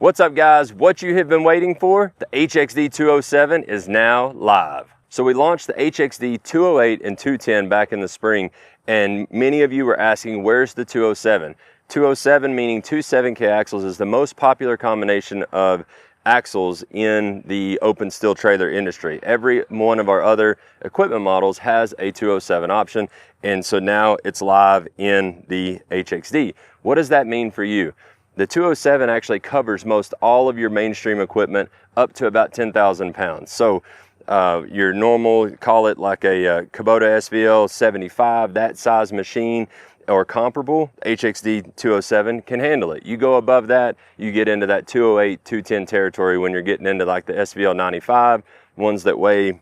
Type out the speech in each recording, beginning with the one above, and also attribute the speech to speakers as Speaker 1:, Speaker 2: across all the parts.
Speaker 1: What's up guys? What you have been waiting for, the HXD207 is now live. So we launched the HXD208 and 210 back in the spring, and many of you were asking, where's the 207? 207 meaning two 7K axles is the most popular combination of axles in the open steel trailer industry. Every one of our other equipment models has a 207 option, and so now it's live in the HXD. What does that mean for you? The 207 actually covers most all of your mainstream equipment up to about 10,000 pounds. So your normal, call it like a Kubota SVL 75, that size machine or comparable, HXD 207 can handle it. You go above that, you get into that 208, 210 territory when you're getting into like the SVL 95, ones that weigh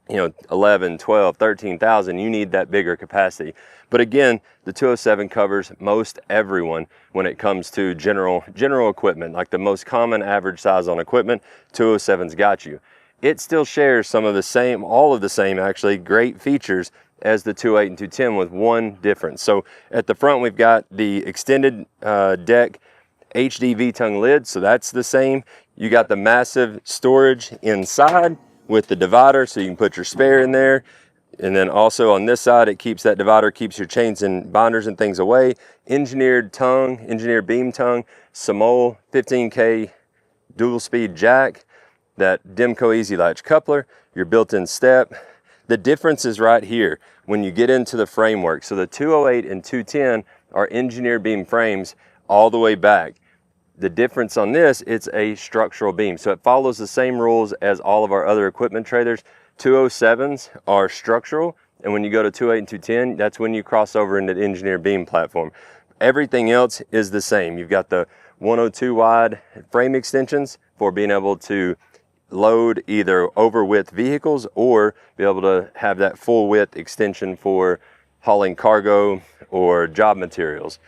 Speaker 1: 11, 12, 13,000, you need that bigger capacity. But again, the 207 covers most everyone when it comes to general equipment, like the most common average size on equipment, 207's got you. It still shares some of the same, all of the same actually, great features as the 208 and 210 with one difference. So at the front, we've got the extended deck HD V-tongue lid, so that's the same. You got the massive storage inside with the divider, so you can put your spare in there. And then also on this side, it keeps that divider, keeps your chains and binders and things away. Engineered beam tongue, Samol 15K dual speed jack, that Demco Easy Latch coupler, your built-in step. The difference is right here when you get into the framework. So the 208 and 210 are engineered beam frames all the way back. The difference on this, it's a structural beam. So it follows the same rules as all of our other equipment trailers. 207s are structural, and when you go to 208 and 210, that's when you cross over into the engineered beam platform. Everything else is the same. You've got the 102 wide frame extensions for being able to load either over width vehicles or be able to have that full width extension for hauling cargo or job materials.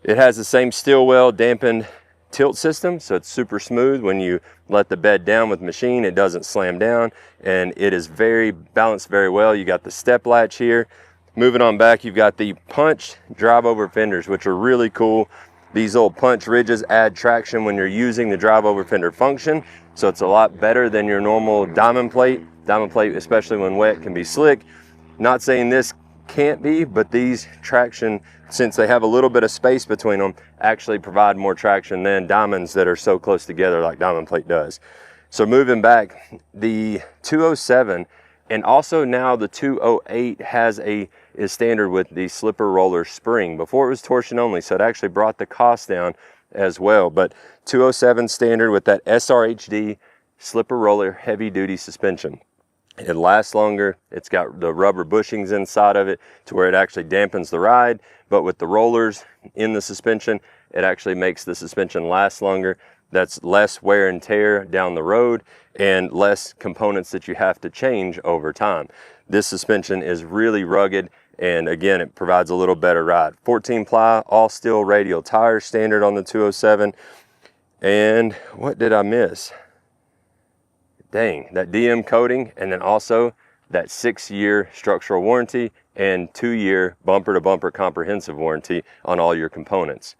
Speaker 1: It has the same steel well dampened tilt system, so it's super smooth. When you let the bed down with machine, it doesn't slam down, and it is very balanced very well. You got the step latch here. Moving on back, you've got the punch drive over fenders, which are really cool. These old punch ridges add traction when you're using the drive over fender function, so it's a lot better than your normal diamond plate. Diamond plate, especially when wet, can be slick. Not saying this can't be, but these traction, since they have a little bit of space between them, actually provide more traction than diamonds that are so close together like diamond plate does. So moving back, the 207 and also now the 208 is standard with the slipper roller spring. Before it was torsion only, so it actually brought the cost down as well. But 207 standard with that SRHD slipper roller heavy duty suspension. It lasts longer. It's got the rubber bushings inside of it to where it actually dampens the ride, but with the rollers in the suspension, it actually makes the suspension last longer. That's less wear and tear down the road and less components that you have to change over time. This suspension is really rugged, and again, it provides a little better ride. 14 ply all steel radial tires standard on the 207. And what did I miss? Dang, that DM coating, and then also that 6-year structural warranty and 2-year bumper to bumper comprehensive warranty on all your components.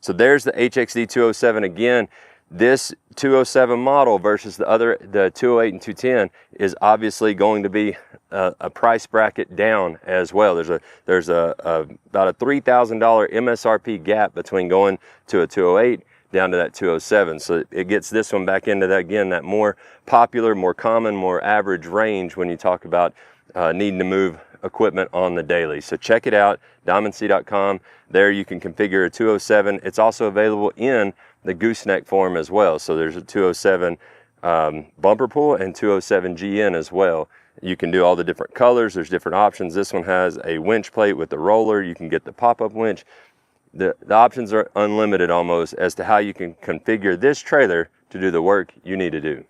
Speaker 1: So there's the HXD 207 again. This 207 model versus the 208 and 210 is obviously going to be a price bracket down as well. There's about a $3,000 MSRP gap between going to a 208 down to that 207. So it gets this one back into that, again, that more popular, more common, more average range when you talk about needing to move equipment on the daily. So check it out, diamondc.com. There you can configure a 207. It's also available in the gooseneck form as well. So there's a 207 bumper pull and 207 GN as well. You can do all the different colors. There's different options. This one has a winch plate with the roller. You can get the pop-up winch. The options are unlimited almost as to how you can configure this trailer to do the work you need to do.